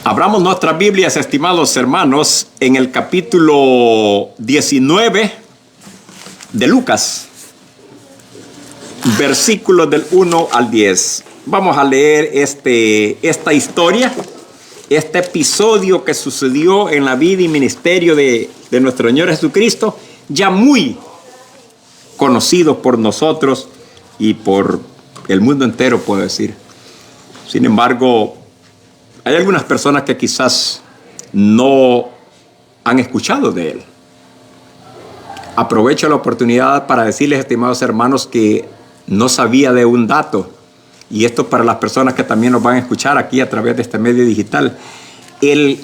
Abramos nuestras Biblias, estimados hermanos, en el capítulo 19 de Lucas, versículos del 1 al 10. Vamos a leer esta historia, este episodio que sucedió en la vida y ministerio de nuestro Señor Jesucristo, ya muy conocido por nosotros y por el mundo entero, puedo decir. Sin embargo, hay algunas personas que quizás no han escuchado de él. Aprovecho la oportunidad para decirles, estimados hermanos, que no sabía de un dato, y esto para las personas que también nos van a escuchar aquí a través de este medio digital.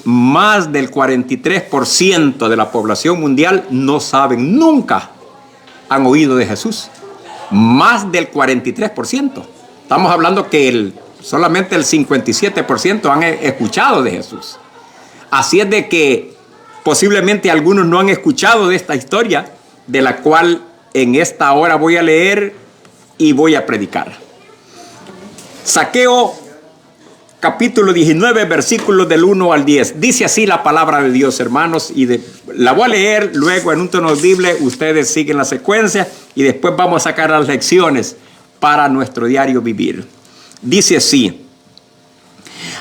Más del 43% de la población mundial no saben, nunca han oído de Jesús. Más del 43%. Estamos hablando que solamente el 57% han escuchado de Jesús. Así es de que posiblemente algunos no han escuchado de esta historia, de la cual en esta hora voy a leer y voy a predicar. Zaqueo, capítulo 19, versículos del 1 al 10. Dice así la palabra de Dios, hermanos, y la voy a leer luego en un tono audible. Ustedes siguen la secuencia y después vamos a sacar las lecciones para nuestro diario vivir. Dice así: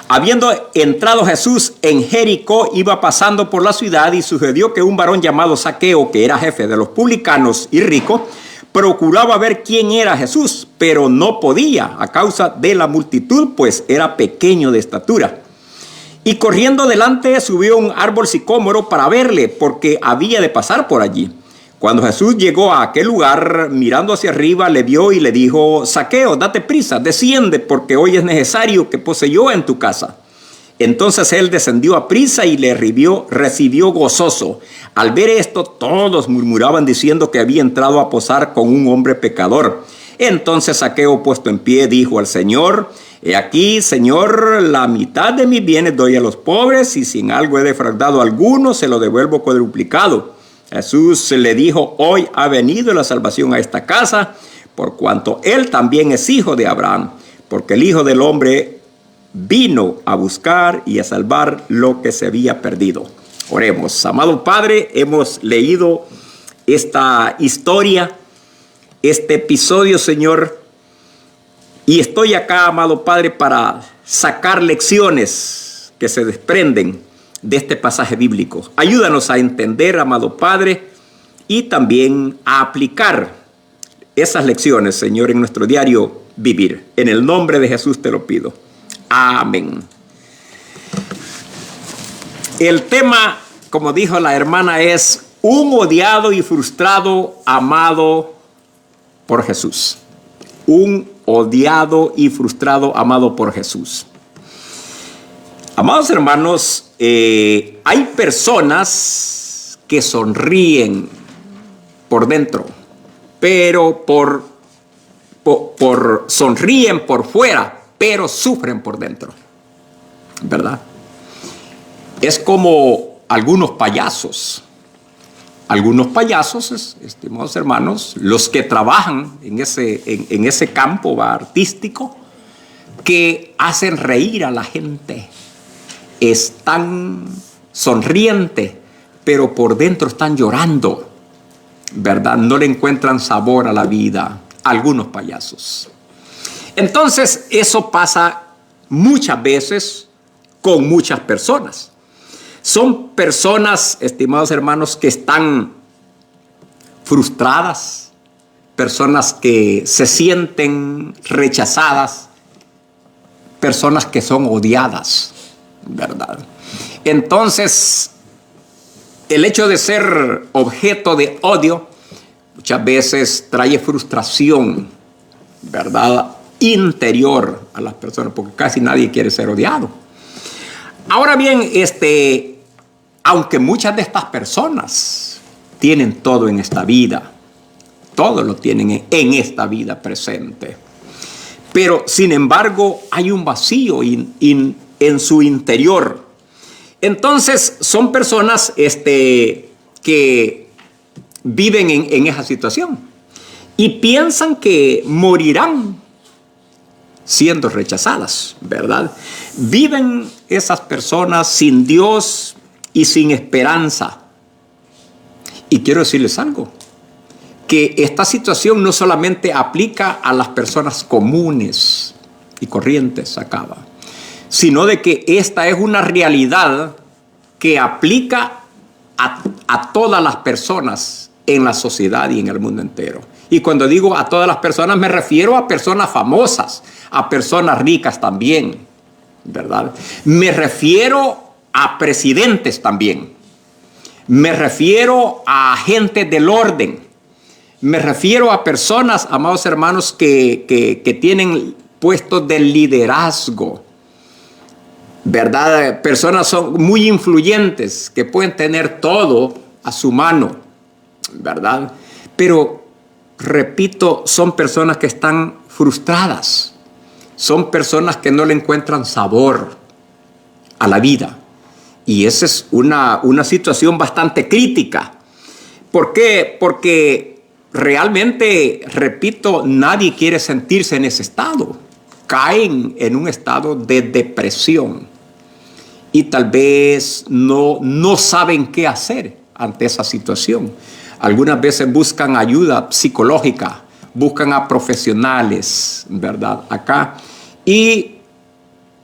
habiendo entrado Jesús en Jericó, iba pasando por la ciudad, y sucedió que un varón llamado Zaqueo, que era jefe de los publicanos y rico, procuraba ver quién era Jesús, pero no podía a causa de la multitud, pues era pequeño de estatura. Y corriendo delante subió a un árbol sicómoro para verle, porque había de pasar por allí. Cuando Jesús llegó a aquel lugar, mirando hacia arriba, le vio y le dijo: Zaqueo, date prisa, desciende, porque hoy es necesario que pose yo en tu casa. Entonces él descendió a prisa y le recibió gozoso. Al ver esto, todos murmuraban diciendo que había entrado a posar con un hombre pecador. Entonces Zaqueo, puesto en pie, dijo al Señor: He aquí, Señor, la mitad de mis bienes doy a los pobres, y si en algo he defraudado a alguno, se lo devuelvo cuadruplicado. Jesús le dijo: Hoy ha venido la salvación a esta casa, por cuanto él también es hijo de Abraham, porque el Hijo del Hombre vino a buscar y a salvar lo que se había perdido. Oremos. Amado Padre, hemos leído esta historia, este episodio, Señor, y estoy acá, amado Padre, para sacar lecciones que se desprenden de este pasaje bíblico. Ayúdanos a entender, amado Padre, y también a aplicar esas lecciones, Señor, en nuestro diario vivir. En el nombre de Jesús te lo pido. Amén. El tema, como dijo la hermana, es un odiado y frustrado amado por Jesús. Un odiado y frustrado amado por Jesús. Amados hermanos, hay personas que sonríen por dentro, pero sonríen por fuera, pero sufren por dentro, ¿verdad? Es como algunos payasos. Algunos payasos, estimados hermanos, los que trabajan en ese campo artístico, que hacen reír a la gente. Están sonrientes, pero por dentro están llorando, ¿verdad? No le encuentran sabor a la vida. Algunos payasos. Entonces, eso pasa muchas veces con muchas personas. Son personas, estimados hermanos, que están frustradas, personas que se sienten rechazadas, personas que son odiadas, ¿verdad? Entonces, el hecho de ser objeto de odio muchas veces trae frustración, ¿verdad?, interior a las personas, porque casi nadie quiere ser odiado. Ahora bien, aunque muchas de estas personas tienen todo en esta vida, todo lo tienen en esta vida presente, pero sin embargo hay un vacío en su interior. Entonces son personas que viven en esa situación y piensan que morirán siendo rechazadas, ¿verdad? Viven esas personas sin Dios y sin esperanza. Y quiero decirles algo, que esta situación no solamente aplica a las personas comunes y corrientes, acaba, sino de que esta es una realidad que aplica a todas las personas en la sociedad y en el mundo entero. Y cuando digo a todas las personas, me refiero a personas famosas, a personas ricas también, ¿verdad? Me refiero a presidentes también. Me refiero a agentes del orden. Me refiero a personas, amados hermanos, que tienen puestos de liderazgo, ¿verdad? Personas son muy influyentes, que pueden tener todo a su mano, ¿verdad? Pero, repito, son personas que están frustradas. Son personas que no le encuentran sabor a la vida. Y esa es una situación bastante crítica. ¿Por qué? Porque realmente, repito, nadie quiere sentirse en ese estado. Caen en un estado de depresión. Y tal vez no saben qué hacer ante esa situación. Algunas veces buscan ayuda psicológica, buscan a profesionales, ¿verdad? Acá. Y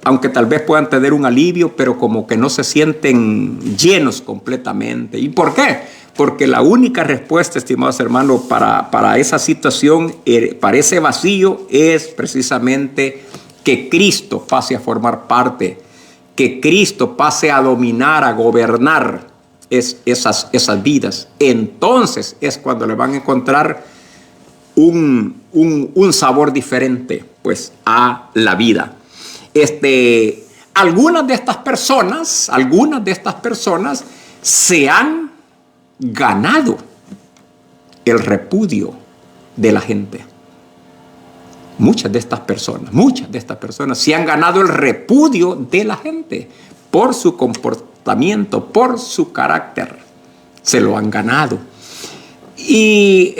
aunque tal vez puedan tener un alivio, pero como que no se sienten llenos completamente. ¿Y por qué? Porque la única respuesta, estimados hermanos, para esa situación, para ese vacío, es precisamente que Cristo pase a formar parte, que Cristo pase a dominar, a gobernar esas vidas. Entonces es cuando le van a encontrar un sabor diferente, pues, a la vida. Algunas de estas personas se han ganado el repudio de la gente. Muchas de estas personas se han ganado el repudio de la gente por su comportamiento, por su carácter. Se lo han ganado. Y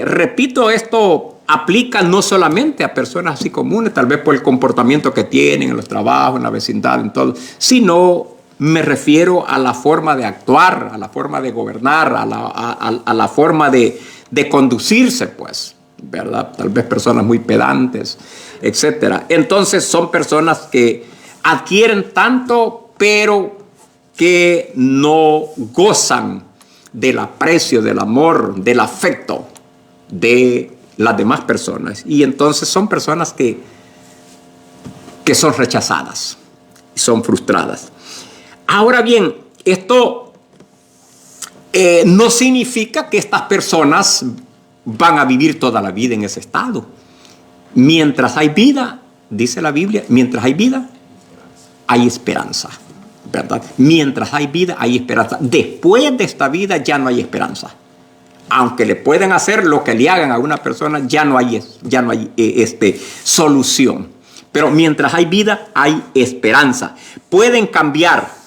repito, esto aplica no solamente a personas así comunes, tal vez por el comportamiento que tienen en los trabajos, en la vecindad, en todo, sino me refiero a la forma de actuar, a la forma de gobernar, a la forma de conducirse, pues, ¿verdad? Tal vez personas muy pedantes, etc. Entonces son personas que adquieren tanto, pero que no gozan del aprecio, del amor, del afecto de las demás personas. Y entonces son personas que son rechazadas, son frustradas. Ahora bien, esto no significa que estas personas van a vivir toda la vida en ese estado. Mientras hay vida, dice la Biblia, mientras hay vida, hay esperanza, ¿verdad? Mientras hay vida, hay esperanza. Después de esta vida ya no hay esperanza. Aunque le pueden hacer lo que le hagan a una persona, ya no hay solución. Pero mientras hay vida, hay esperanza. Pueden cambiar.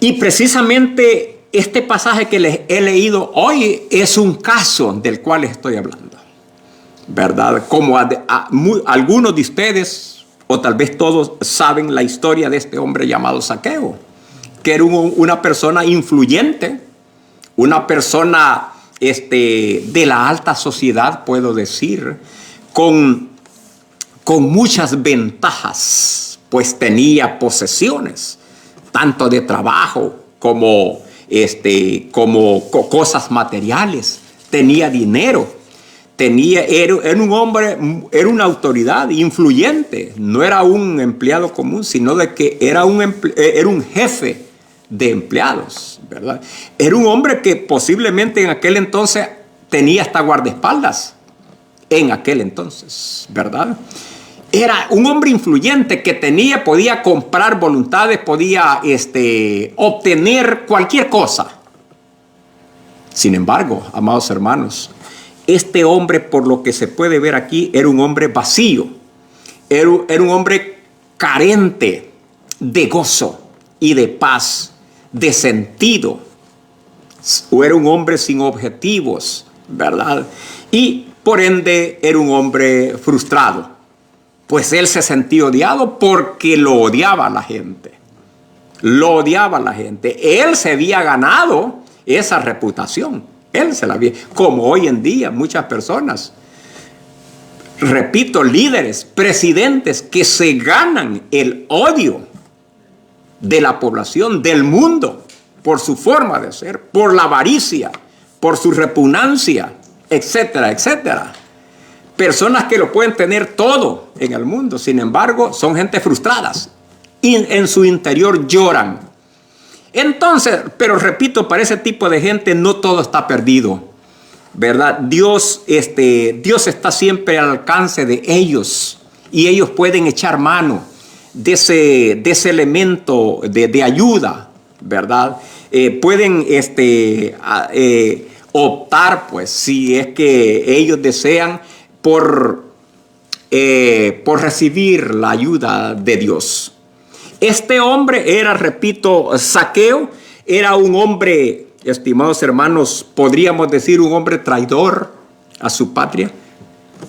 Y precisamente este pasaje que les he leído hoy es un caso del cual les estoy hablando, ¿verdad? Como algunos de ustedes, o tal vez todos, saben la historia de este hombre llamado Zaqueo, que era una persona influyente, una persona de la alta sociedad, puedo decir, con muchas ventajas, pues tenía posesiones, tanto de trabajo como cosas materiales, tenía dinero, era un hombre, era una autoridad influyente, no era un empleado común, sino de que era un jefe de empleados, ¿verdad? Era un hombre que posiblemente en aquel entonces tenía hasta guardaespaldas, en aquel entonces, ¿verdad? Era un hombre influyente que podía comprar voluntades, podía obtener cualquier cosa. Sin embargo, amados hermanos, este hombre, por lo que se puede ver aquí, era un hombre vacío. Era un hombre carente de gozo y de paz, de sentido. O era un hombre sin objetivos, ¿verdad? Y por ende era un hombre frustrado. pues él se sentía odiado porque lo odiaba a la gente. Lo odiaba a la gente. Él se había ganado esa reputación. Él se la había, como hoy en día muchas personas, repito, líderes, presidentes que se ganan el odio de la población, del mundo, por su forma de ser, por la avaricia, por su repugnancia, etcétera, etcétera. Personas que lo pueden tener todo en el mundo, sin embargo, son gente frustradas y en su interior lloran. Entonces, pero repito, para ese tipo de gente no todo está perdido, ¿verdad? Dios está siempre al alcance de ellos y ellos pueden echar mano de ese elemento de ayuda, ¿verdad? Pueden optar, pues, si es que ellos desean, por recibir la ayuda de Dios. Este hombre era, repito, Zaqueo, era un hombre, estimados hermanos, podríamos decir un hombre traidor a su patria,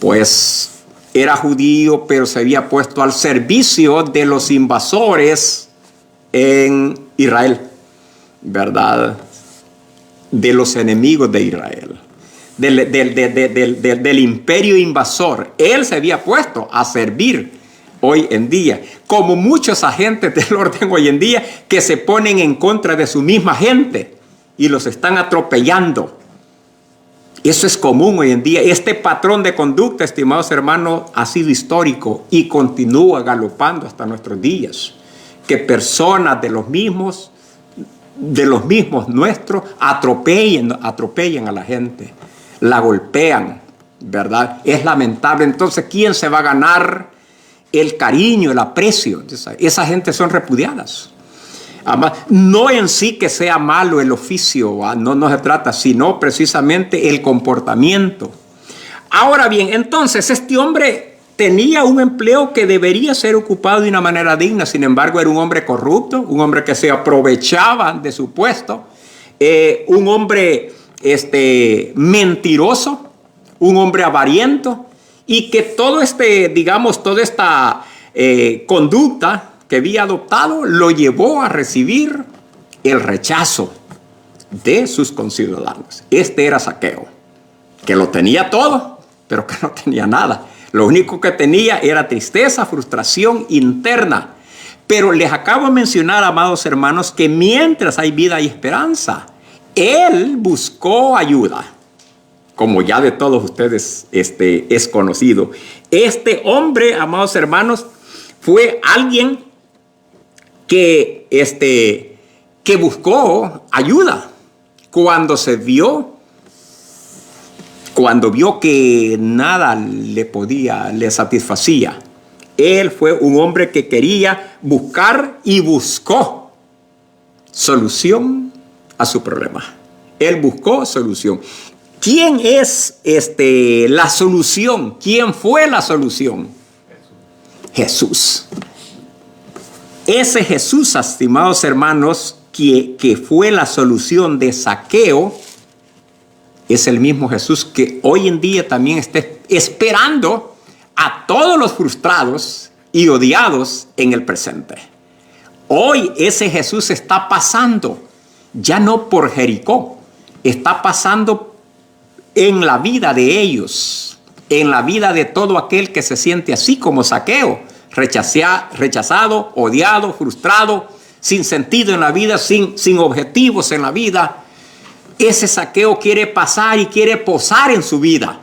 pues era judío, pero se había puesto al servicio de los invasores en Israel, ¿verdad? De los enemigos de Israel. Del imperio invasor. Él se había puesto a servir hoy en día, como muchos agentes del orden hoy en día que se ponen en contra de su misma gente y los están atropellando. Eso es común hoy en día. Este patrón de conducta, estimados hermanos, ha sido histórico y continúa galopando hasta nuestros días. Que personas de los mismos nuestros atropellan a la gente. La golpean, ¿verdad? Es lamentable. Entonces, ¿quién se va a ganar el cariño, el aprecio? Esa gente son repudiadas. Además, no en sí que sea malo el oficio, no se trata, sino precisamente el comportamiento. Ahora bien, entonces, este hombre tenía un empleo que debería ser ocupado de una manera digna. Sin embargo, era un hombre corrupto, un hombre que se aprovechaba de su puesto, un hombre mentiroso, un hombre avariento, y que toda esta conducta que había adoptado lo llevó a recibir el rechazo de sus conciudadanos. Este era Zaqueo, que lo tenía todo, pero que no tenía nada. Lo único que tenía era tristeza, frustración interna. Pero les acabo de mencionar, amados hermanos, que mientras hay vida y esperanza, él buscó ayuda, como ya de todos ustedes es conocido. Este hombre, amados hermanos, fue alguien que buscó ayuda cuando vio que nada le satisfacía. Él fue un hombre que quería buscar y buscó solución a su problema. Él buscó solución. ¿Quién es la solución? ¿Quién fue la solución? Jesús. Ese Jesús, estimados hermanos, que fue la solución de Zaqueo, es el mismo Jesús que hoy en día también está esperando a todos los frustrados y odiados en el presente. Hoy ese Jesús está pasando, ya no por Jericó, está pasando en la vida de ellos, en la vida de todo aquel que se siente así como Zaqueo, rechazado, odiado, frustrado, sin sentido en la vida, sin objetivos en la vida. Ese Zaqueo quiere pasar y quiere posar en su vida,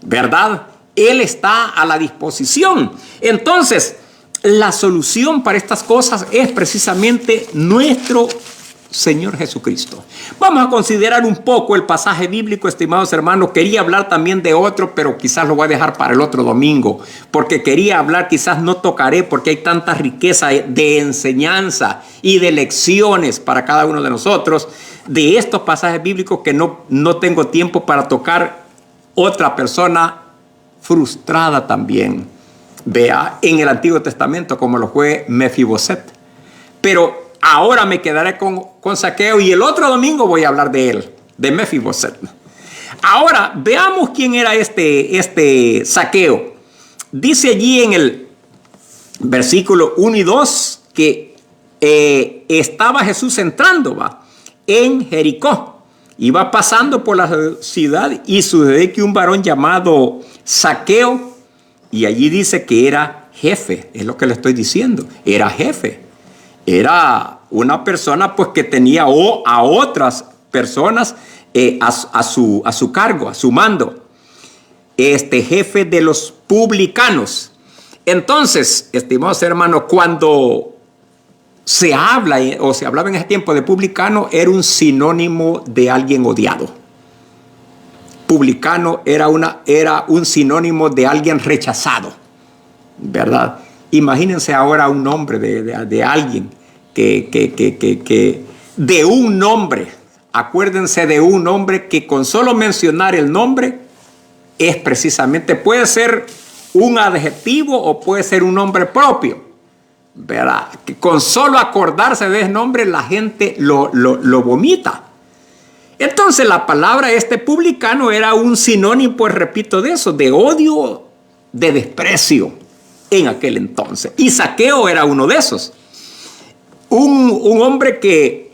¿verdad? Él está a la disposición. Entonces, la solución para estas cosas es precisamente nuestro Señor Jesucristo. Vamos a considerar un poco el pasaje bíblico, estimados hermanos. Quería hablar también de otro, pero quizás lo voy a dejar para el otro domingo, porque quería hablar, quizás no tocaré, porque hay tanta riqueza de enseñanza y de lecciones para cada uno de nosotros, de estos pasajes bíblicos que no tengo tiempo para tocar. Otra persona frustrada también, vea, en el Antiguo Testamento, como lo fue Mefiboset. Pero ahora me quedaré con Zaqueo y el otro domingo voy a hablar de él, de Mefiboset. Ahora, veamos quién era este Zaqueo. dice allí en el versículo 1 y 2 que estaba Jesús entrando en Jericó. Iba pasando por la ciudad y sucedió que un varón llamado Zaqueo, y allí dice que era jefe, es lo que le estoy diciendo, era jefe. Era una persona pues que tenía a otras personas a su cargo, a su mando. Jefe de los publicanos. Entonces, estimados hermanos, cuando se habla o se hablaba en ese tiempo de publicano, era un sinónimo de alguien odiado. Publicano era un sinónimo de alguien rechazado, ¿verdad? Imagínense ahora un nombre de alguien de un nombre. Acuérdense de un nombre que con solo mencionar el nombre es precisamente, puede ser un adjetivo o puede ser un nombre propio, ¿verdad? Que con solo acordarse de ese nombre la gente lo vomita. Entonces la palabra publicano era un sinónimo, pues repito, de eso, de odio, de desprecio en aquel entonces. Y Zaqueo era uno de esos. Un hombre que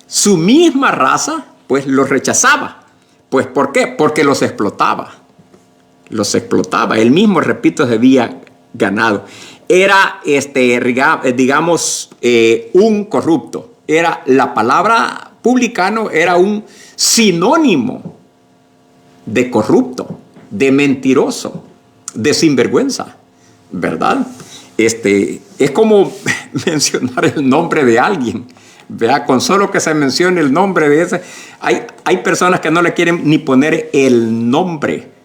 su misma raza pues los rechazaba. Pues ¿por qué? Porque los explotaba. Los explotaba. Él mismo, repito, se había ganado. Era, digamos, un corrupto. Era la palabra publicano, era un sinónimo de corrupto, de mentiroso, de sinvergüenza, ¿verdad? Es como mencionar el nombre de alguien. Vea, con solo que se mencione el nombre de ese, hay personas que no le quieren ni poner el nombre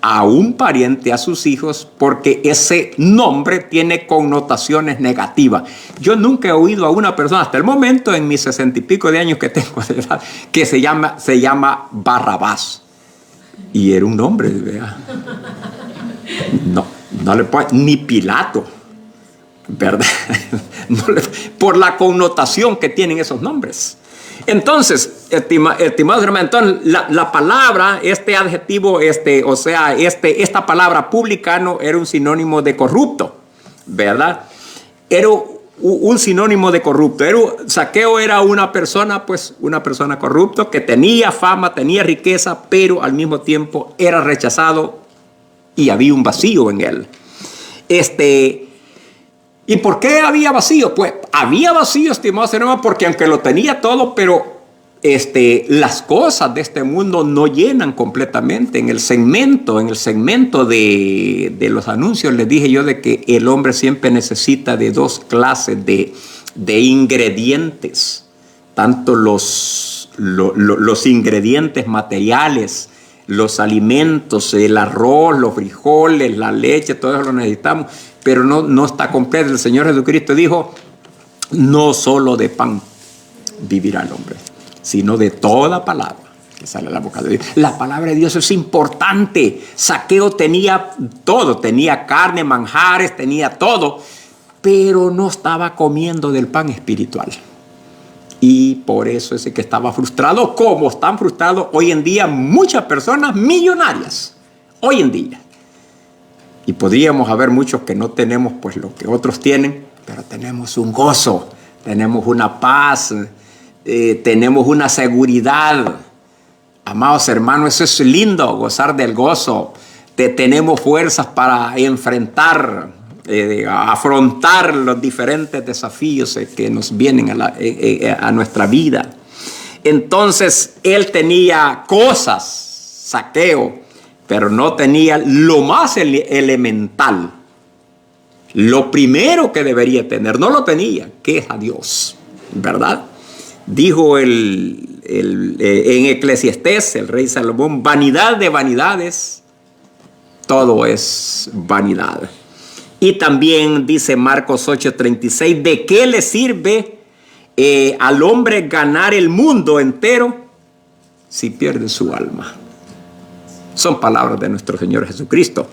a un pariente, a sus hijos, porque ese nombre tiene connotaciones negativas. Yo nunca he oído a una persona, hasta el momento, en mis 60 y pico de años que tengo de edad, que se llama Barrabás. Y era un nombre, vea. No le puede, ni Pilato, ¿verdad? Por la connotación que tienen esos nombres. Entonces, estimados hermanos, entonces, la palabra, adjetivo, esta palabra publicano era un sinónimo de corrupto, ¿verdad? Era un sinónimo de corrupto. Zaqueo era una persona corrupta que tenía fama, tenía riqueza, pero al mismo tiempo era rechazado y había un vacío en él. ¿Y por qué había vacío? Pues había vacío, estimados hermanos, porque aunque lo tenía todo, pero las cosas de este mundo no llenan completamente. En el segmento de los anuncios les dije yo de que el hombre siempre necesita de dos clases de ingredientes, tanto los ingredientes materiales, los alimentos, el arroz, los frijoles, la leche, todo eso lo necesitamos, pero no está completo. El Señor Jesucristo dijo, no solo de pan vivirá el hombre, sino de toda palabra que sale de la boca de Dios. La palabra de Dios es importante. Zaqueo tenía todo, tenía carne, manjares, tenía todo, pero no estaba comiendo del pan espiritual. Y por eso es que estaba frustrado, como están frustrados hoy en día muchas personas millonarias, hoy en día. Y podríamos haber muchos que no tenemos pues lo que otros tienen, pero tenemos un gozo, tenemos una paz, tenemos una seguridad. Amados hermanos, eso es lindo, gozar del gozo. Tenemos fuerzas para enfrentar, afrontar los diferentes desafíos que nos vienen a nuestra vida. Entonces, él tenía cosas, Zaqueo, pero no tenía lo más elemental. Lo primero que debería tener, no lo tenía, que es a Dios, ¿verdad? Dijo en Eclesiastés, el rey Salomón, vanidad de vanidades, todo es vanidad. Y también dice Marcos 8:36, ¿de qué le sirve al hombre ganar el mundo entero si pierde su alma? Son palabras de nuestro Señor Jesucristo.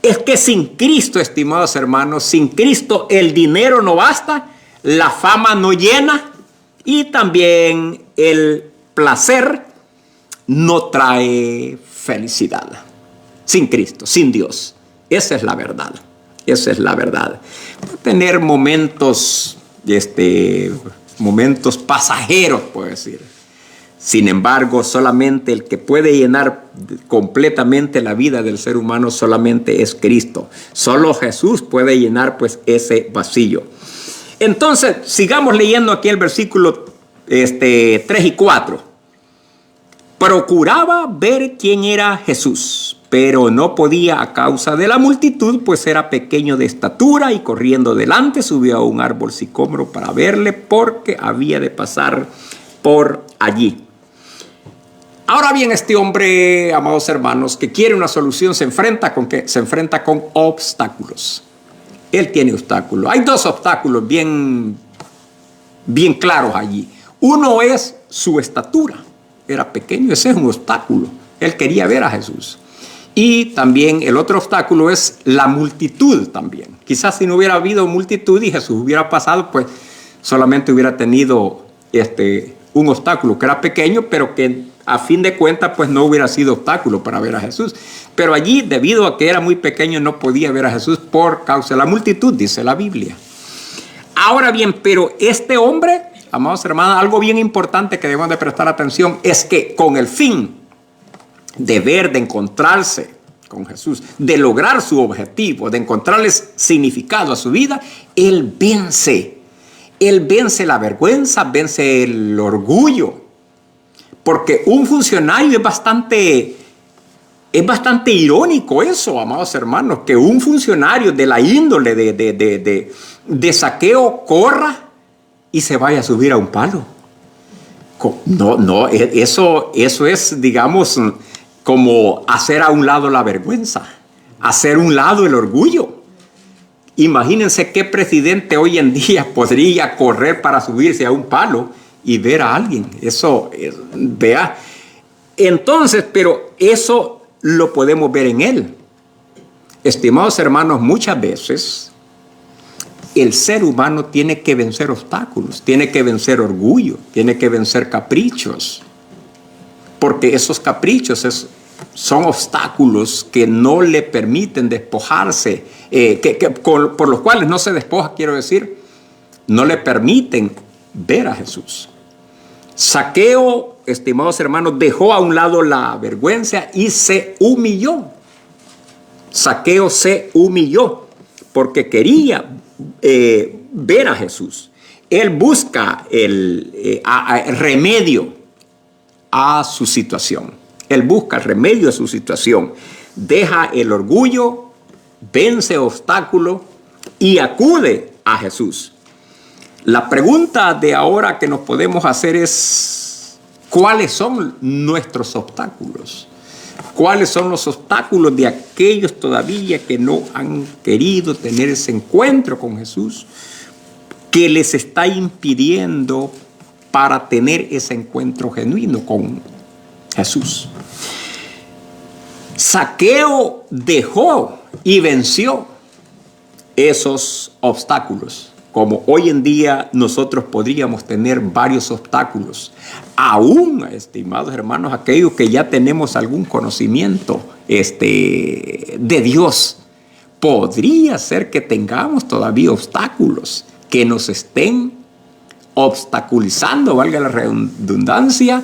Es que sin Cristo, estimados hermanos, sin Cristo el dinero no basta, la fama no llena y también el placer no trae felicidad. Sin Cristo, sin Dios. Esa es la verdad. Esa es la verdad. Tener momentos, momentos pasajeros, puedo decir. Sin embargo, solamente el que puede llenar completamente la vida del ser humano solamente es Cristo. Solo Jesús puede llenar pues ese vacío. Entonces, sigamos leyendo aquí el versículo 3 y 4. Procuraba ver quién era Jesús, pero no podía a causa de la multitud, pues era pequeño de estatura, y corriendo delante subió a un árbol sicómoro para verle, porque había de pasar por allí. Ahora bien, este hombre, amados hermanos, que quiere una solución, se enfrenta con ¿qué? Se enfrenta con obstáculos. Él tiene obstáculos. Hay dos obstáculos bien claros allí. Uno es su estatura. Era pequeño, ese es un obstáculo. Él quería ver a Jesús. Y también el otro obstáculo es la multitud también. Quizás si no hubiera habido multitud y Jesús hubiera pasado, pues solamente hubiera tenido un obstáculo que era pequeño, pero que a fin de cuentas pues no hubiera sido obstáculo para ver a Jesús. Pero allí, debido a que era muy pequeño, no podía ver a Jesús por causa de la multitud, dice la Biblia. Ahora bien, pero este hombre, amados hermanos, algo bien importante que debemos de prestar atención es que con el fin de ver, de encontrarse con Jesús, de lograr su objetivo, de encontrarles significado a su vida, él vence. Él vence la vergüenza, vence el orgullo. Porque un funcionario es bastante irónico eso, amados hermanos, que un funcionario de la índole de Zaqueo corra y se vaya a subir a un palo. No, eso es, digamos, como hacer a un lado la vergüenza, hacer a un lado el orgullo. Imagínense qué presidente hoy en día podría correr para subirse a un palo y ver a alguien. Eso, vea. Entonces, pero eso lo podemos ver en él. Estimados hermanos, muchas veces el ser humano tiene que vencer obstáculos, tiene que vencer orgullo, tiene que vencer caprichos, porque esos caprichos son obstáculos que no le permiten despojarse, por los cuales no se despoja, quiero decir, no le permiten ver a Jesús. Zaqueo, estimados hermanos, dejó a un lado la vergüenza y se humilló. Zaqueo se humilló porque quería ver a Jesús. Él busca el remedio a su situación. Él busca el remedio a su situación. Deja el orgullo, vence obstáculos y acude a Jesús. La pregunta de ahora que nos podemos hacer es: ¿cuáles son nuestros obstáculos? ¿Cuáles son los obstáculos de aquellos todavía que no han querido tener ese encuentro con Jesús, que les está impidiendo para tener ese encuentro genuino con Jesús? Zaqueo dejó y venció esos obstáculos. Como hoy en día nosotros podríamos tener varios obstáculos, aún, estimados hermanos, aquellos que ya tenemos algún conocimiento de Dios, podría ser que tengamos todavía obstáculos que nos estén obstaculizando, valga la redundancia,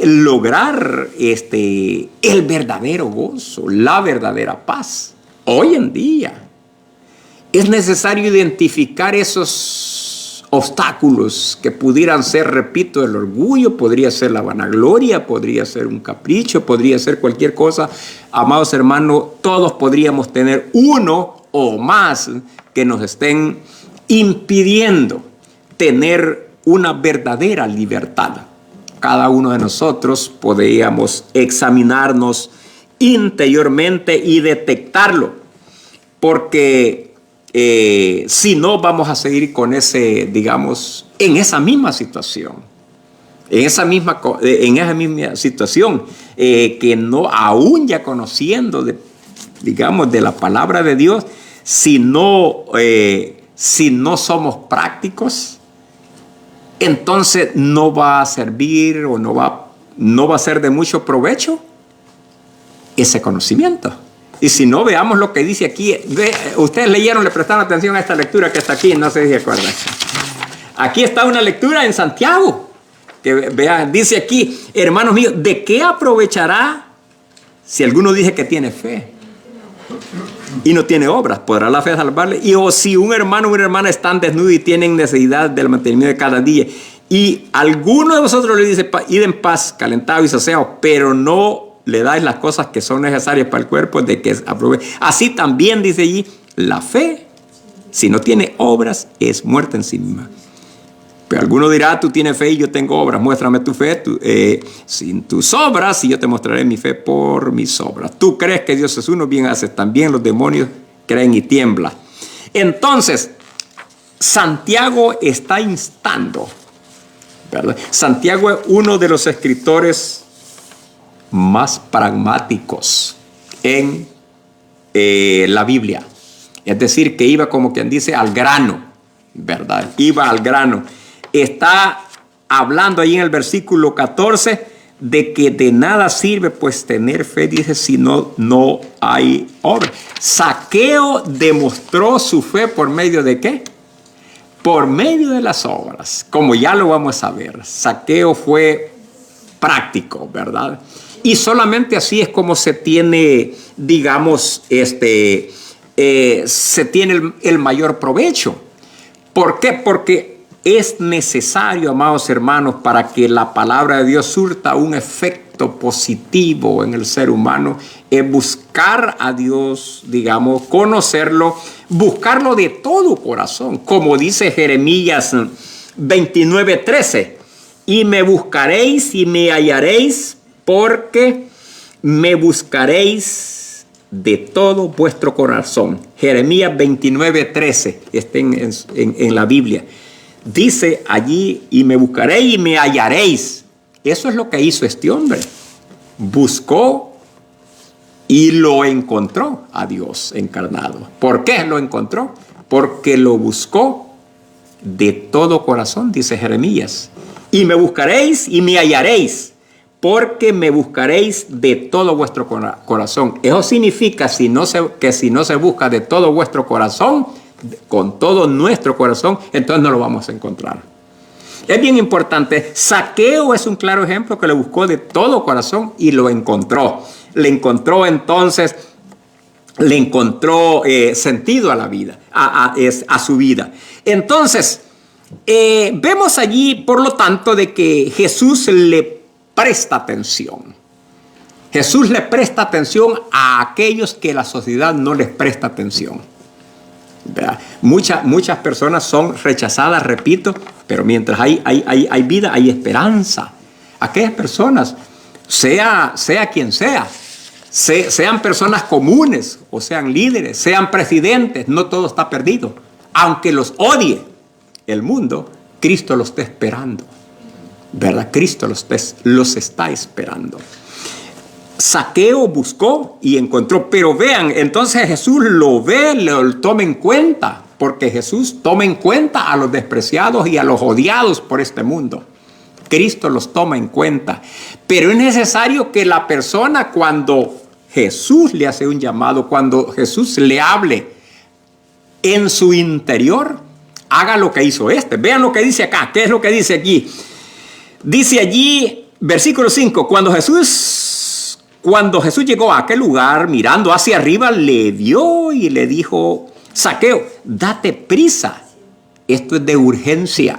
lograr el verdadero gozo, la verdadera paz. Hoy en día es necesario identificar esos obstáculos que pudieran ser, repito, el orgullo, podría ser la vanagloria, podría ser un capricho, podría ser cualquier cosa. Amados hermanos, todos podríamos tener uno o más que nos estén impidiendo tener una verdadera libertad. Cada uno de nosotros podríamos examinarnos interiormente y detectarlo, porque si no, vamos a seguir con digamos, en esa misma situación. En esa misma situación, que no, aún ya conociendo, digamos, de la palabra de Dios, si no somos prácticos, entonces no va a servir o no va a ser de mucho provecho ese conocimiento. Y si no, veamos lo que dice aquí. Ustedes leyeron, le prestaron atención a esta lectura que está aquí, no sé si se acuerdan. Aquí está una lectura en Santiago. Que vean, dice aquí, hermanos míos, ¿de qué aprovechará si alguno dice que tiene fe y no tiene obras? ¿Podrá la fe salvarle? Y o si un hermano o una hermana están desnudos y tienen necesidad del mantenimiento de cada día, y alguno de vosotros le dice, id en paz, calentado y saciado, pero no le dais las cosas que son necesarias para el cuerpo, de que aproveche. Así también dice allí, la fe, si no tiene obras, es muerta en sí misma. Pero alguno dirá, tú tienes fe y yo tengo obras, muéstrame tu fe sin tus obras y yo te mostraré mi fe por mis obras. Tú crees que Dios es uno, bien haces, también los demonios creen y tiemblan. Entonces, Santiago está instando, ¿verdad? Santiago es uno de los escritores más pragmáticos en la Biblia. Es decir, que iba, como quien dice, al grano, ¿verdad? Iba al grano. Está hablando ahí en el versículo 14 de que de nada sirve pues tener fe, dice, si no hay obra. Zaqueo demostró su fe por medio de ¿qué? Por medio de las obras, como ya lo vamos a ver. Zaqueo fue práctico, ¿verdad? Y solamente así es como se tiene, digamos, se tiene el mayor provecho. ¿Por qué? Porque es necesario, amados hermanos, para que la palabra de Dios surta un efecto positivo en el ser humano, es buscar a Dios, digamos, conocerlo, buscarlo de todo corazón, como dice Jeremías 29:13, y me buscaréis y me hallaréis, porque me buscaréis de todo vuestro corazón. Jeremías 29:13, está en la Biblia. Dice allí, y me buscaréis y me hallaréis. Eso es lo que hizo este hombre. Buscó y lo encontró a Dios encarnado. ¿Por qué lo encontró? Porque lo buscó de todo corazón, dice Jeremías. Y me buscaréis y me hallaréis, porque me buscaréis de todo vuestro corazón. Eso significa que si no se busca de todo vuestro corazón, con todo nuestro corazón, entonces no lo vamos a encontrar. Es bien importante. Zaqueo es un claro ejemplo que lo buscó de todo corazón y lo encontró. Le encontró entonces, sentido a la vida, a su vida. Entonces, vemos allí, por lo tanto, de que Jesús le presta atención. Jesús le presta atención a aquellos que la sociedad no les presta atención. Muchas personas son rechazadas, repito, pero mientras hay vida, hay esperanza. Aquellas personas, sea quien sea, sean personas comunes o sean líderes, sean presidentes, no todo está perdido. Aunque los odie el mundo, Cristo los está esperando, ¿verdad? Cristo los está esperando. Zaqueo buscó y encontró, pero vean, entonces Jesús lo ve, lo toma en cuenta, porque Jesús toma en cuenta a los despreciados y a los odiados por este mundo. Cristo los toma en cuenta, pero es necesario que la persona, cuando Jesús le hace un llamado, cuando Jesús le hable en su interior, haga lo que hizo este. Vean lo que dice acá. ¿Qué es lo que dice aquí? Dice allí, versículo 5, cuando Jesús llegó a aquel lugar, mirando hacia arriba, le vio y le dijo, Zaqueo, date prisa. Esto es de urgencia.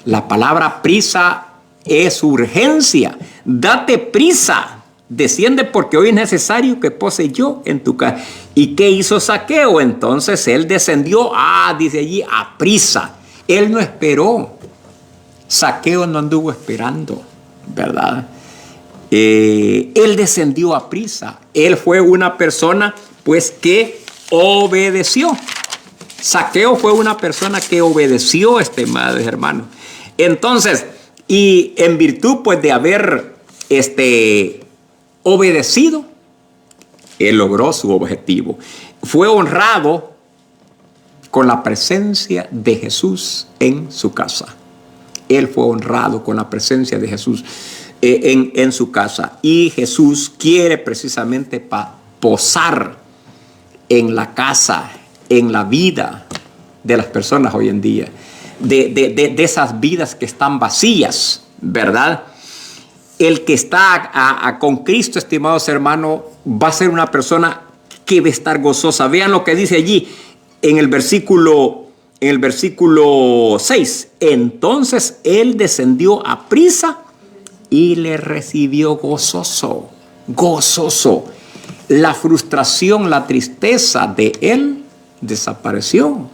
La palabra prisa es urgencia. Date prisa. Desciende porque hoy es necesario que pose yo en tu casa. ¿Y qué hizo Zaqueo? Entonces él descendió, dice allí, a prisa. Él no esperó. Zaqueo no anduvo esperando, ¿verdad? Él descendió a prisa. Él fue una persona, pues, que obedeció. Zaqueo fue una persona que obedeció, estimados hermanos. Entonces, y en virtud, pues, de haber obedecido, él logró su objetivo. Fue honrado con la presencia de Jesús en su casa. Él fue honrado con la presencia de Jesús en su casa. Y Jesús quiere precisamente posar en la casa, en la vida de las personas hoy en día, de esas vidas que están vacías, ¿verdad? El que está con Cristo, estimados hermanos, va a ser una persona que va a estar gozosa. Vean lo que dice allí en el versículo 6. Entonces él descendió a prisa y le recibió gozoso. Gozoso. La frustración, la tristeza de él desapareció.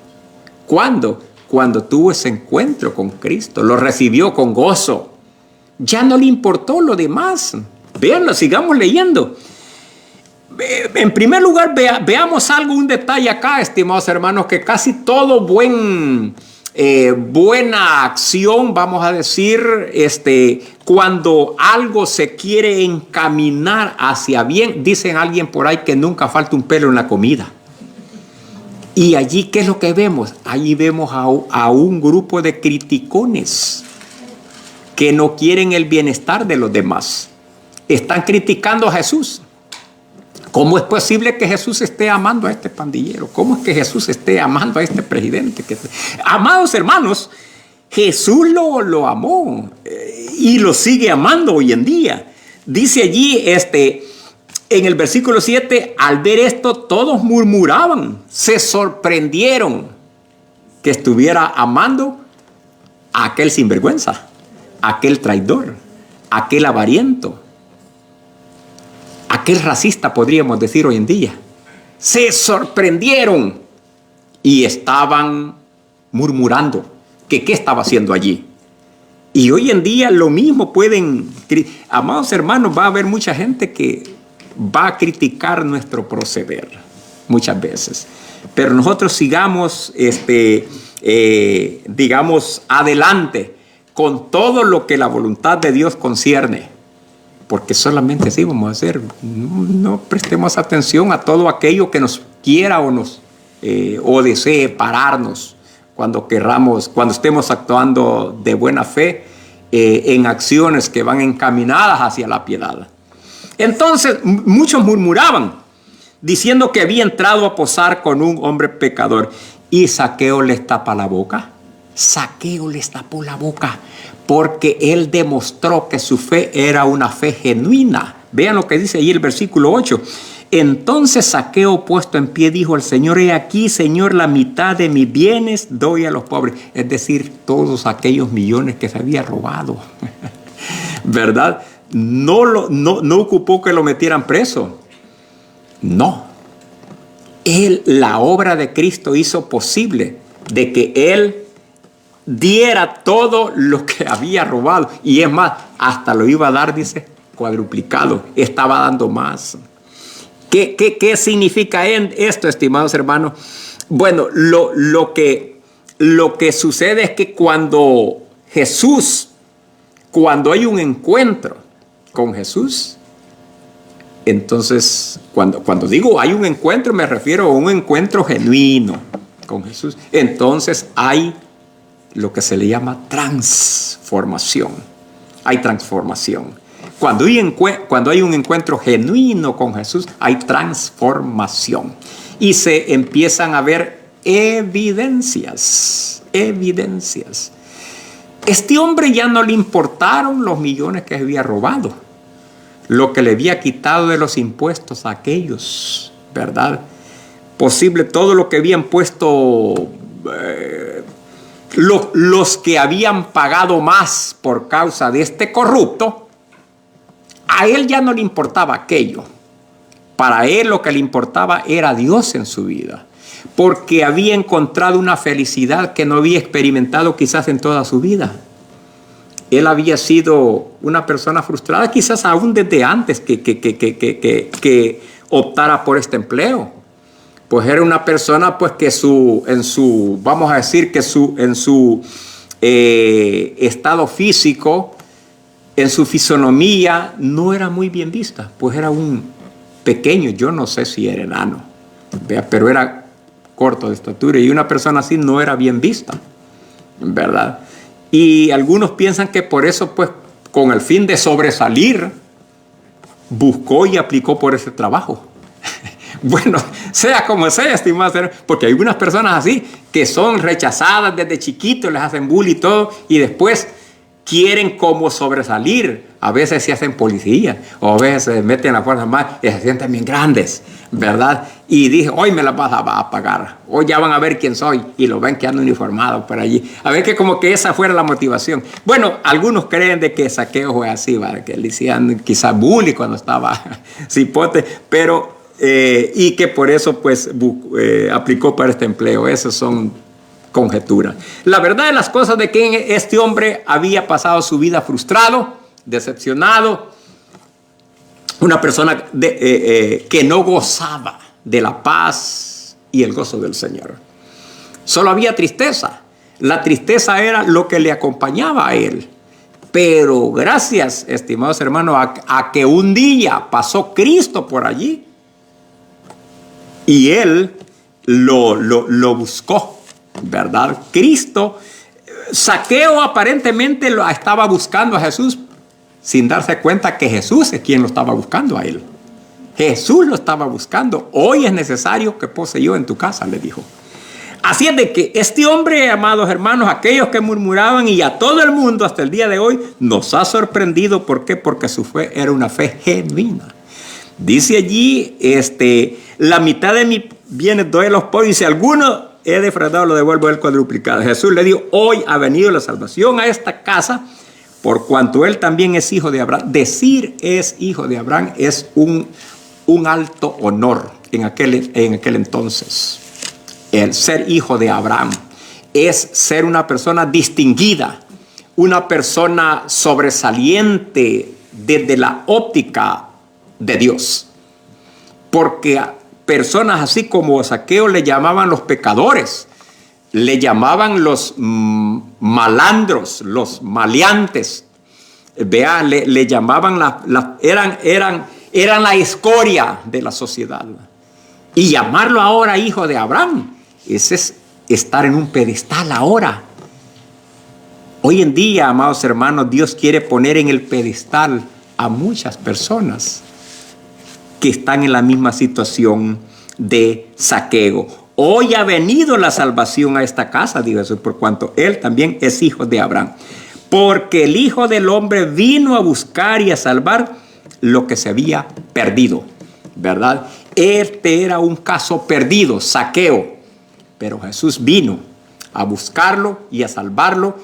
¿Cuándo? Cuando tuvo ese encuentro con Cristo. Lo recibió con gozo. Ya no le importó lo demás. Véanlo, sigamos leyendo. En primer lugar, veamos un detalle acá, estimados hermanos, que casi todo buena acción, vamos a decir, cuando algo se quiere encaminar hacia bien, dicen alguien por ahí que nunca falta un pelo en la comida. Y allí, ¿qué es lo que vemos? Allí vemos a un grupo de criticones que no quieren el bienestar de los demás. Están criticando a Jesús. ¿Cómo es posible que Jesús esté amando a este pandillero? ¿Cómo es que Jesús esté amando a este presidente? Amados hermanos, Jesús lo amó y lo sigue amando hoy en día. Dice allí en el versículo 7, al ver esto todos murmuraban, se sorprendieron que estuviera amando a aquel sinvergüenza, a aquel traidor, a aquel avariento, aquel racista, podríamos decir hoy en día. Se sorprendieron y estaban murmurando que qué estaba haciendo allí. Y hoy en día lo mismo amados hermanos, va a haber mucha gente que va a criticar nuestro proceder muchas veces. Pero nosotros sigamos, digamos, adelante con todo lo que la voluntad de Dios concierne. Porque solamente así vamos a hacer. No prestemos atención a todo aquello que nos quiera o desee pararnos cuando estemos actuando de buena fe en acciones que van encaminadas hacia la piedad. Entonces muchos murmuraban, diciendo que había entrado a posar con un hombre pecador. Y Zaqueo les tapa la boca. Zaqueo les tapó la boca, porque él demostró que su fe era una fe genuina. Vean lo que dice ahí el versículo 8. Entonces Zaqueo, puesto en pie, dijo al Señor: he aquí, Señor, la mitad de mis bienes doy a los pobres. Es decir, todos aquellos millones que se había robado. ¿Verdad? No ocupó que lo metieran preso. No. La obra de Cristo hizo posible de que él diera todo lo que había robado. Y es más, hasta lo iba a dar, dice, cuadruplicado. Estaba dando más. ¿Qué significa esto, estimados hermanos? Bueno, lo que sucede es que cuando hay un encuentro con Jesús, entonces, cuando digo hay un encuentro, me refiero a un encuentro genuino con Jesús. Entonces hay lo que se le llama transformación. Hay transformación. Cuando hay un encuentro genuino con Jesús, hay transformación. Y se empiezan a ver evidencias. Este hombre ya no le importaron los millones que había robado, lo que le había quitado de los impuestos a aquellos, ¿verdad? Posible todo lo que habían puesto los que habían pagado más por causa de este corrupto. A él ya no le importaba aquello. Para él lo que le importaba era Dios en su vida, porque había encontrado una felicidad que no había experimentado quizás en toda su vida. Él había sido una persona frustrada, quizás aún desde antes que optara por este empleo. Pues era una persona pues que en su estado físico, en su fisonomía, no era muy bien vista. Pues era un pequeño, yo no sé si era enano, pero era corto de estatura, y una persona así no era bien vista, ¿verdad? Y algunos piensan que por eso, pues, con el fin de sobresalir, buscó y aplicó por ese trabajo. Bueno, sea como sea, estimados hermanos, porque hay unas personas así que son rechazadas desde chiquitos, les hacen bullying y todo, y después quieren como sobresalir. A veces se hacen policía, o a veces se meten a las fuerzas armadas y se sienten bien grandes, ¿verdad? Y dije, hoy me las vas a pagar, hoy ya van a ver quién soy, y lo ven que ando uniformado por allí. A ver que como que esa fuera la motivación. Bueno, algunos creen de que Zaqueo fue así, ¿vale? Que le hicieron quizás bullying cuando estaba cipote, pero y que por eso pues aplicó para este empleo. Esas son conjeturas. La verdad de las cosas de que este hombre había pasado su vida frustrado, decepcionado, una persona que no gozaba de la paz y el gozo del Señor. Solo había tristeza. La tristeza era lo que le acompañaba a él. Pero gracias, estimados hermanos, a que un día pasó Cristo por allí y él lo buscó, ¿verdad? Cristo, Zaqueo aparentemente lo estaba buscando a Jesús sin darse cuenta que Jesús es quien lo estaba buscando a él. Jesús lo estaba buscando. Hoy es necesario que pose yo en tu casa, le dijo. Así es de que este hombre, amados hermanos, aquellos que murmuraban y a todo el mundo hasta el día de hoy, nos ha sorprendido. ¿Por qué? Porque su fe era una fe genuina. Dice allí, la mitad de mis bienes doy a los pobres, y si alguno he defraudado, lo devuelvo él cuadruplicado. Jesús le dijo, hoy ha venido la salvación a esta casa, por cuanto él también es hijo de Abraham. Decir es hijo de Abraham es un alto honor en aquel entonces. El ser hijo de Abraham es ser una persona distinguida, una persona sobresaliente desde la óptica de Dios. Porque a personas así como Zaqueo le llamaban los pecadores, le llamaban los malandros, los maleantes. Vea, le llamaban eran la escoria de la sociedad. Y llamarlo ahora hijo de Abraham, ese es estar en un pedestal ahora. Hoy en día, amados hermanos, Dios quiere poner en el pedestal a muchas personas que están en la misma situación de Zaqueo. Hoy ha venido la salvación a esta casa, dijo Jesús, por cuanto él también es hijo de Abraham. Porque el Hijo del Hombre vino a buscar y a salvar lo que se había perdido, ¿verdad? Este era un caso perdido, Zaqueo. Pero Jesús vino a buscarlo y a salvarlo.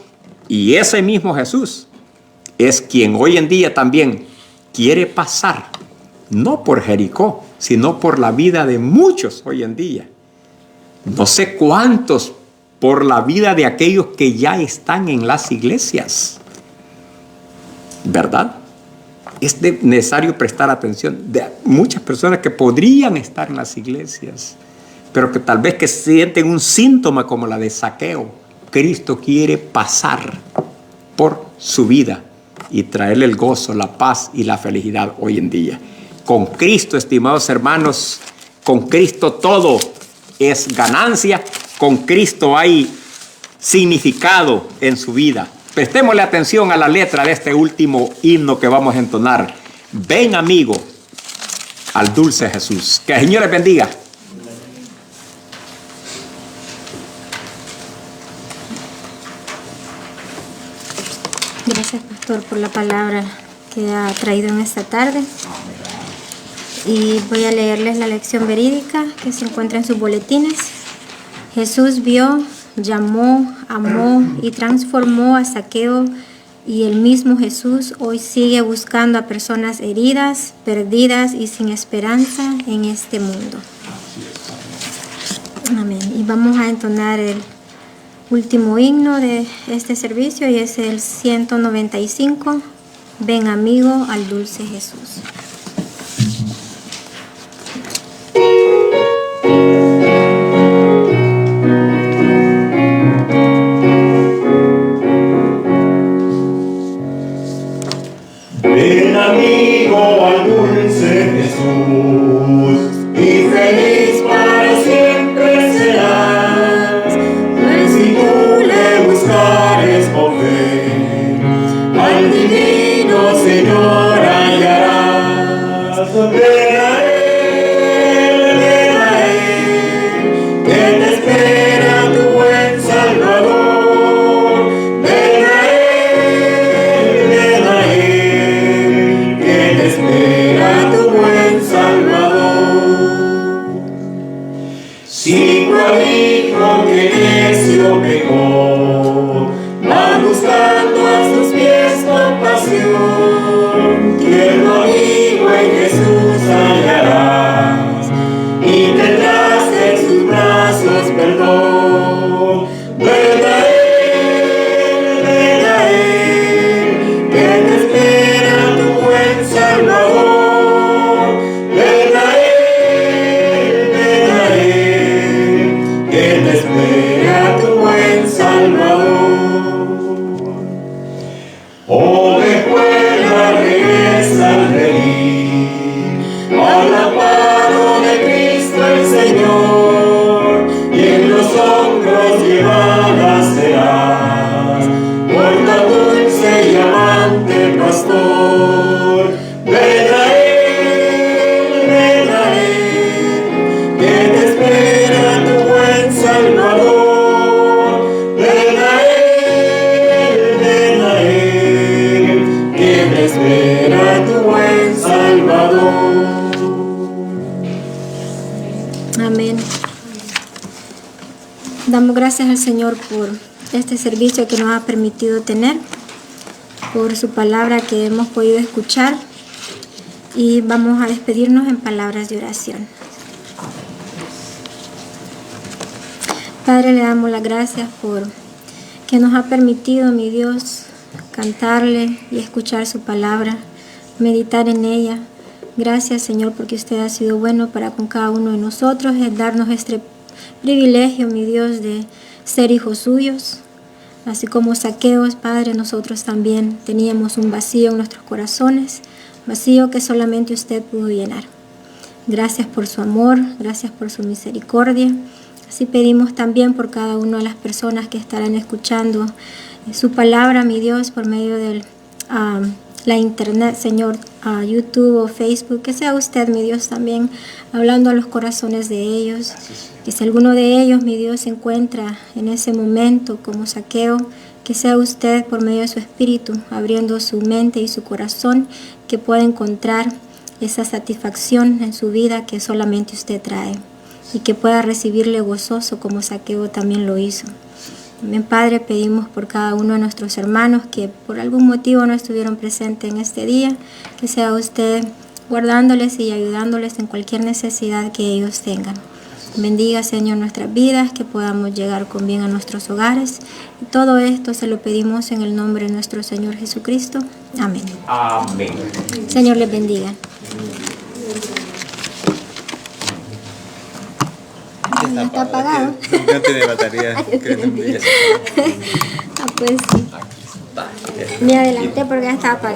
Y ese mismo Jesús es quien hoy en día también quiere pasar, no por Jericó, sino por la vida de muchos hoy en día. No sé cuántos por la vida de aquellos que ya están en las iglesias, ¿verdad? Es necesario prestar atención de muchas personas que podrían estar en las iglesias, pero que tal vez que sienten un síntoma como la de Zaqueo. Cristo quiere pasar por su vida y traerle el gozo, la paz y la felicidad hoy en día. Con Cristo, estimados hermanos, con Cristo todo es ganancia. Con Cristo hay significado en su vida. Prestémosle atención a la letra de este último himno que vamos a entonar. Ven, amigo, al dulce Jesús. Que el Señor les bendiga. Gracias, pastor, por la palabra que ha traído en esta tarde. Y voy a leerles la lección verídica que se encuentra en sus boletines. Jesús vio, llamó, amó y transformó a Zaqueo, y el mismo Jesús hoy sigue buscando a personas heridas, perdidas y sin esperanza en este mundo. Amén. Y vamos a entonar el último himno de este servicio, y es el 195. Ven, amigo, al dulce Jesús. Ven, amigo, al dulce Jesús, y feliz para siempre serás, pues si tú le buscares con fe, al divino Señor hallarás. ven a Él, que te espera tu buen Salvador. Ven a Él, que te espera tu buen Salvador. Ovejuela, regresa al redil, al amparo de Cristo el Señor, y en los hombros llevada serás por tan dulce y amante pastor. Ven a Él, que te espera tu buen Salvador. Ven a Él, que te espera tu buen Salvador. Amén. Damos gracias al Señor por este servicio que nos ha permitido tener, por su palabra que hemos podido escuchar, y vamos a despedirnos en palabras de oración. Padre, le damos las gracias por que nos ha permitido, mi Dios, cantarle y escuchar su palabra, meditar en ella. Gracias, Señor, porque usted ha sido bueno para con cada uno de nosotros, es darnos este privilegio, mi Dios, de ser hijos suyos. Así como Zaqueos, Padre, nosotros también teníamos un vacío en nuestros corazones, vacío que solamente usted pudo llenar. Gracias por su amor, gracias por su misericordia. Así pedimos también por cada una de las personas que estarán escuchando su palabra, mi Dios, por medio de la internet, Señor, YouTube o Facebook, que sea usted, mi Dios, también hablando a los corazones de ellos. Que si alguno de ellos, mi Dios, se encuentra en ese momento como Zaqueo, que sea usted por medio de su espíritu, abriendo su mente y su corazón, que pueda encontrar esa satisfacción en su vida que solamente usted trae, y que pueda recibirle gozoso como Zaqueo también lo hizo. También, Padre, pedimos por cada uno de nuestros hermanos que por algún motivo no estuvieron presentes en este día, que sea usted guardándoles y ayudándoles en cualquier necesidad que ellos tengan. Bendiga, Señor, nuestras vidas, que podamos llegar con bien a nuestros hogares. Y todo esto se lo pedimos en el nombre de nuestro Señor Jesucristo. Amén. Amén. Señor les bendiga. Ya está apagado. No tiene batería. Pues sí. Me adelanté porque ya estaba apagado.